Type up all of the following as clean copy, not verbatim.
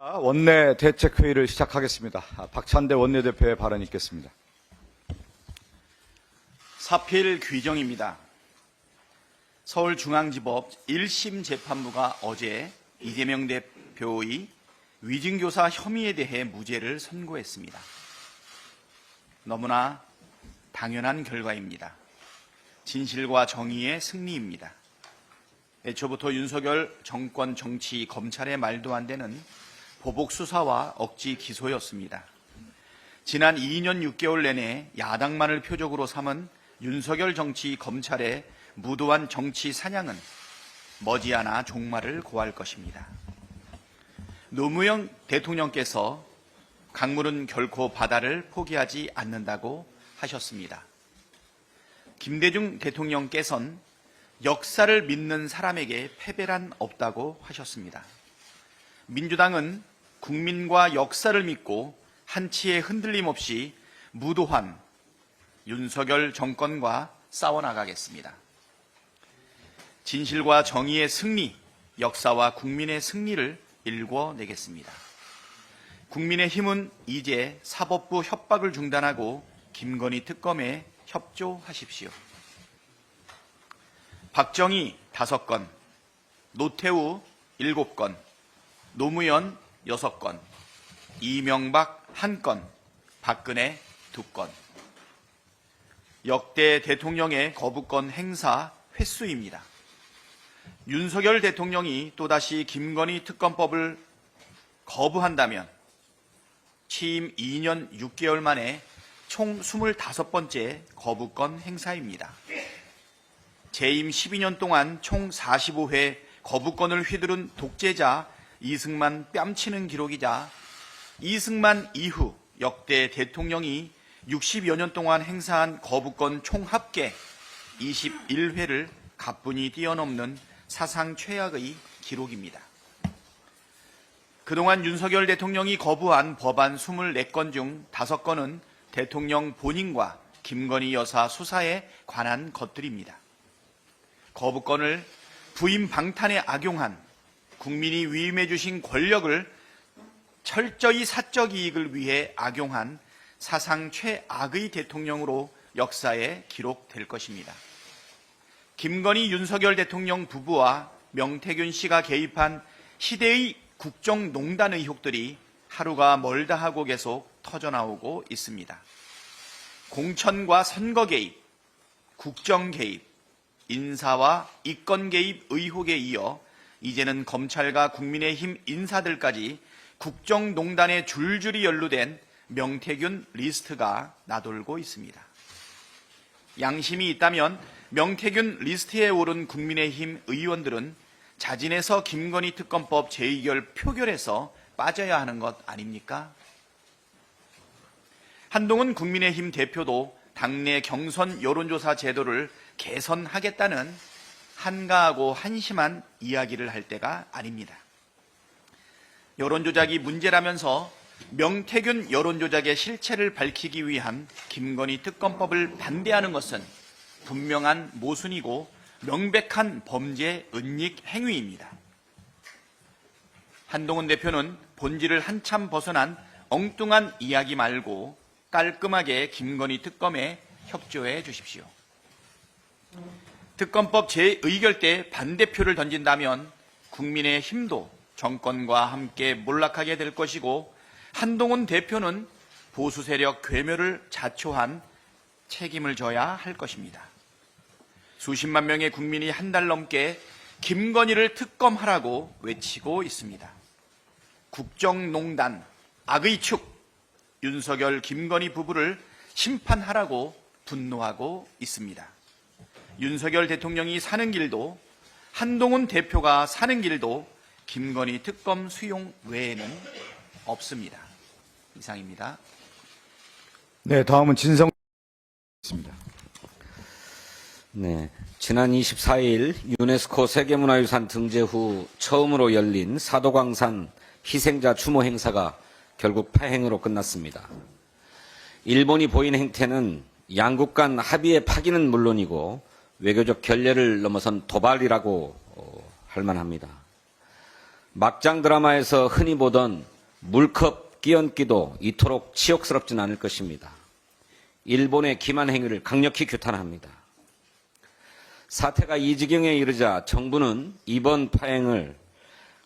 원내 대책회의를 시작하겠습니다. 박찬대 원내대표의 발언이 있겠습니다. 사필 규정입니다. 서울중앙지법 1심 재판부가 어제 이재명 대표의 위증교사 혐의에 대해 무죄를 선고했습니다. 너무나 당연한 결과입니다. 진실과 정의의 승리입니다. 애초부터 윤석열 정권 정치 검찰의 말도 안 되는 보복 수사와 억지 기소였습니다. 지난 2년 6개월 내내 야당만을 표적으로 삼은 윤석열 정치 검찰의 무도한 정치 사냥은 머지않아 종말을 고할 것입니다. 노무현 대통령께서 강물은 결코 바다를 포기하지 않는다고 하셨습니다. 김대중 대통령께서는 역사를 믿는 사람에게 패배란 없다고 하셨습니다. 민주당은 국민과 역사를 믿고 한치의 흔들림 없이 무도한 윤석열 정권과 싸워나가겠습니다. 진실과 정의의 승리, 역사와 국민의 승리를 일궈내겠습니다. 국민의힘은 이제 사법부 협박을 중단하고 김건희 특검에 협조하십시오. 박정희 5건, 노태우 7건, 노무현 6건, 이명박 1건, 박근혜 2건. 역대 대통령의 거부권 행사 횟수입니다. 윤석열 대통령이 또다시 김건희 특검법을 거부한다면 취임 2년 6개월 만에 총 25번째 거부권 행사입니다. 재임 12년 동안 총 45회 거부권을 휘두른 독재자 이승만 뺨치는 기록이자 이승만 이후 역대 대통령이 60여 년 동안 행사한 거부권 총 합계 21회를 가뿐히 뛰어넘는 사상 최악의 기록입니다. 그동안 윤석열 대통령이 거부한 법안 24건 중 5건은 대통령 본인과 김건희 여사 수사에 관한 것들입니다. 거부권을 부인 방탄에 악용한 국민이 위임해 주신 권력을 철저히 사적 이익을 위해 악용한 사상 최악의 대통령으로 역사에 기록될 것입니다. 김건희 윤석열 대통령 부부와 명태균 씨가 개입한 시대의 국정농단 의혹들이 하루가 멀다 하고 계속 터져나오고 있습니다. 공천과 선거 개입, 국정 개입, 인사와 이권 개입 의혹에 이어 이제는 검찰과 국민의힘 인사들까지 국정농단에 줄줄이 연루된 명태균 리스트가 나돌고 있습니다. 양심이 있다면 명태균 리스트에 오른 국민의힘 의원들은 자진해서 김건희 특검법 재의결 표결에서 빠져야 하는 것 아닙니까? 한동훈 국민의힘 대표도 당내 경선 여론조사 제도를 개선하겠다는 한가하고 한심한 이야기를 할 때가 아닙니다. 여론조작이 문제라면서 명태균 여론조작의 실체를 밝히기 위한 김건희 특검법을 반대하는 것은 분명한 모순이고 명백한 범죄 은닉 행위입니다. 한동훈 대표는 본질을 한참 벗어난 엉뚱한 이야기 말고 깔끔하게 김건희 특검에 협조해 주십시오. 특검법 재의결 때 반대표를 던진다면 국민의힘도 정권과 함께 몰락하게 될 것이고 한동훈 대표는 보수 세력 괴멸을 자초한 책임을 져야 할 것입니다. 수십만 명의 국민이 한 달 넘게 김건희를 특검하라고 외치고 있습니다. 국정농단, 악의 축, 윤석열 김건희 부부를 심판하라고 분노하고 있습니다. 윤석열 대통령이 사는 길도 한동훈 대표가 사는 길도 김건희 특검 수용 외에는 없습니다. 이상입니다. 네, 다음은 진성 있습니다. 네, 지난 24일 유네스코 세계문화유산 등재 후 처음으로 열린 사도광산 희생자 추모 행사가 결국 파행으로 끝났습니다. 일본이 보인 행태는 양국 간 합의의 파기는 물론이고 외교적 결례를 넘어선 도발이라고 할 만합니다. 막장 드라마에서 흔히 보던 물컵 끼얹기도 이토록 치욕스럽진 않을 것입니다. 일본의 기만 행위를 강력히 규탄합니다. 사태가 이 지경에 이르자 정부는 이번 파행을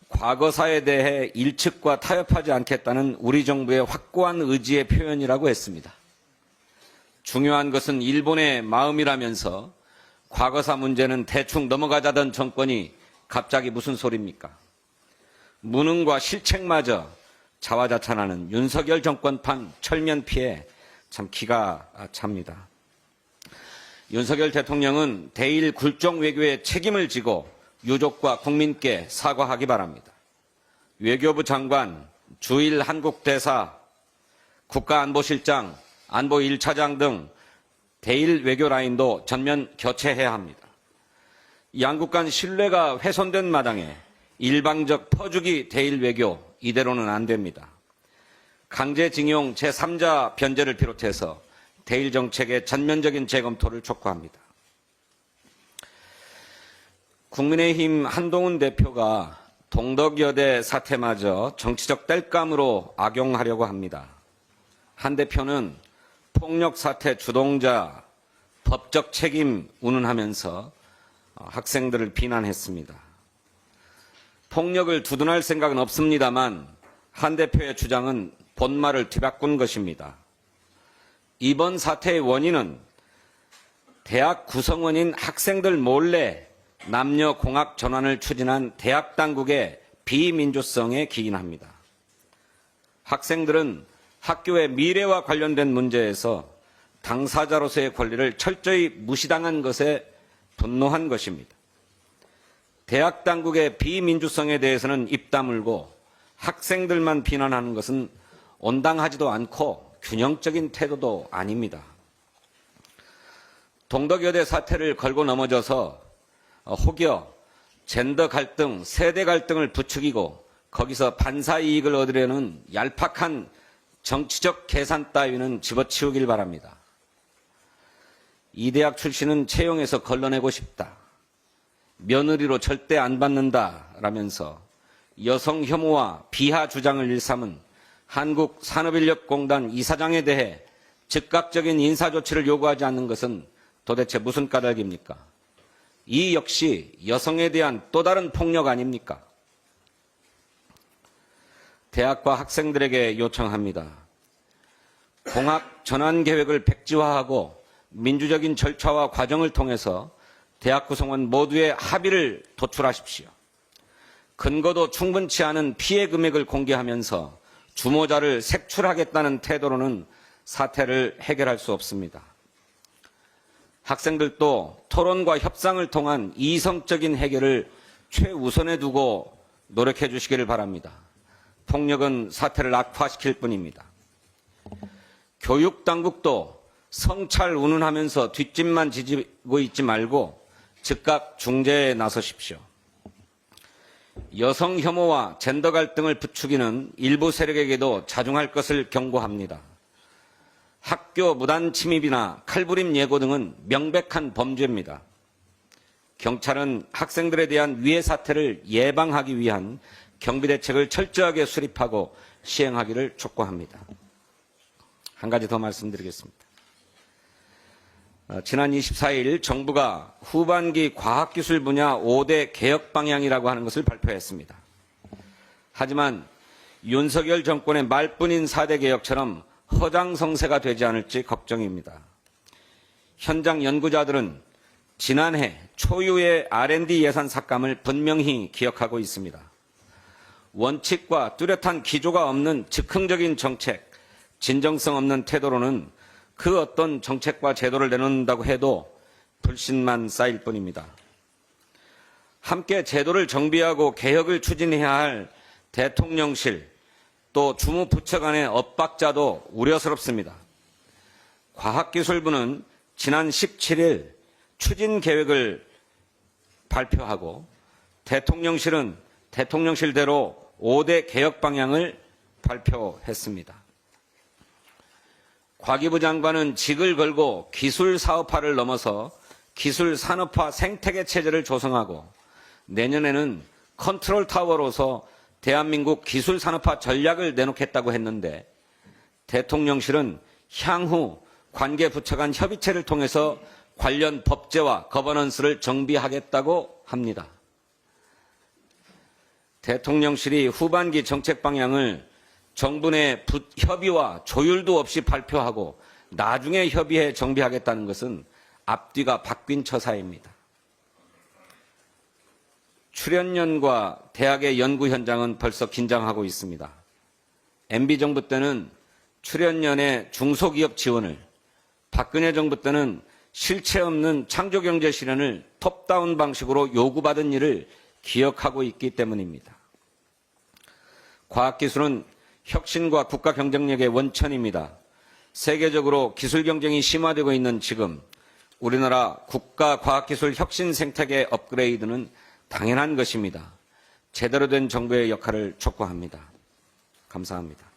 과거사에 대해 일측과 타협하지 않겠다는 우리 정부의 확고한 의지의 표현이라고 했습니다. 중요한 것은 일본의 마음이라면서 과거사 문제는 대충 넘어가자던 정권이 갑자기 무슨 소리입니까? 무능과 실책마저 자화자찬하는 윤석열 정권판 철면피에 참 기가 찹니다. 윤석열 대통령은 대일 굴종 외교의 책임을 지고 유족과 국민께 사과하기 바랍니다. 외교부 장관, 주일 한국대사, 국가안보실장, 안보 1차장 등 대일 외교 라인도 전면 교체해야 합니다. 양국 간 신뢰가 훼손된 마당에 일방적 퍼주기 대일 외교 이대로는 안 됩니다. 강제징용 제3자 변제를 비롯해서 대일 정책의 전면적인 재검토를 촉구합니다. 국민의힘 한동훈 대표가 동덕여대 사태마저 정치적 땔감으로 악용하려고 합니다. 한 대표는 폭력 사태 주동자 법적 책임 운운하면서 학생들을 비난했습니다. 폭력을 두둔할 생각은 없습니다만 한 대표의 주장은 본말을 뒤바꾼 것입니다. 이번 사태의 원인은 대학 구성원인 학생들 몰래 남녀 공학 전환을 추진한 대학 당국의 비민주성에 기인합니다. 학생들은 학교의 미래와 관련된 문제에서 당사자로서의 권리를 철저히 무시당한 것에 분노한 것입니다. 대학 당국의 비민주성에 대해서는 입 다물고 학생들만 비난하는 것은 온당하지도 않고 균형적인 태도도 아닙니다. 동덕여대 사태를 걸고 넘어져서 혹여 젠더 갈등, 세대 갈등을 부추기고 거기서 반사 이익을 얻으려는 얄팍한 정치적 계산 따위는 집어치우길 바랍니다. 이 대학 출신은 채용해서 걸러내고 싶다. 며느리로 절대 안 받는다라면서 여성 혐오와 비하 주장을 일삼은 한국산업인력공단 이사장에 대해 즉각적인 인사조치를 요구하지 않는 것은 도대체 무슨 까닭입니까? 이 역시 여성에 대한 또 다른 폭력 아닙니까? 대학과 학생들에게 요청합니다. 공학 전환 계획을 백지화하고 민주적인 절차와 과정을 통해서 대학 구성원 모두의 합의를 도출하십시오. 근거도 충분치 않은 피해 금액을 공개하면서 주모자를 색출하겠다는 태도로는 사태를 해결할 수 없습니다. 학생들도 토론과 협상을 통한 이성적인 해결을 최우선에 두고 노력해 주시기를 바랍니다. 폭력은 사태를 악화시킬 뿐입니다. 교육당국도 성찰 운운하면서 뒷짐만 지지고 있지 말고 즉각 중재에 나서십시오. 여성 혐오와 젠더 갈등을 부추기는 일부 세력에게도 자중할 것을 경고합니다. 학교 무단 침입이나 칼부림 예고 등은 명백한 범죄입니다. 경찰은 학생들에 대한 위해 사태를 예방하기 위한 경비대책을 철저하게 수립하고 시행하기를 촉구합니다. 한 가지 더 말씀드리겠습니다. 지난 24일 정부가 후반기 과학기술 분야 5대 개혁 방향이라고 하는 것을 발표했습니다. 하지만 윤석열 정권의 말뿐인 4대 개혁처럼 허장성세가 되지 않을지 걱정입니다. 현장 연구자들은 지난해 초유의 R&D 예산 삭감을 분명히 기억하고 있습니다. 원칙과 뚜렷한 기조가 없는 즉흥적인 정책, 진정성 없는 태도로는 그 어떤 정책과 제도를 내놓는다고 해도 불신만 쌓일 뿐입니다. 함께 제도를 정비하고 개혁을 추진해야 할 대통령실 또 주무부처 간의 엇박자도 우려스럽습니다. 과학기술부는 지난 17일 추진 계획을 발표하고 대통령실은 대통령실대로 5대 개혁 방향을 발표했습니다. 과기부 장관은 직을 걸고 기술 사업화를 넘어서 기술 산업화 생태계 체제를 조성하고 내년에는 컨트롤 타워로서 대한민국 기술산업화 전략을 내놓겠다고 했는데 대통령실은 향후 관계부처 간 협의체를 통해서 관련 법제와 거버넌스를 정비하겠다고 합니다. 대통령실이 후반기 정책 방향을 정부 내 협의와 조율도 없이 발표하고 나중에 협의해 정비하겠다는 것은 앞뒤가 바뀐 처사입니다. 출연연과 대학의 연구 현장은 벌써 긴장하고 있습니다. MB정부 때는 출연연의 중소기업 지원을, 박근혜 정부 때는 실체 없는 창조경제 실현을 톱다운 방식으로 요구받은 일을 기억하고 있기 때문입니다. 과학기술은 혁신과 국가 경쟁력의 원천입니다. 세계적으로 기술 경쟁이 심화되고 있는 지금 우리나라 국가 과학기술 혁신 생태계 업그레이드는 당연한 것입니다. 제대로 된 정부의 역할을 촉구합니다. 감사합니다.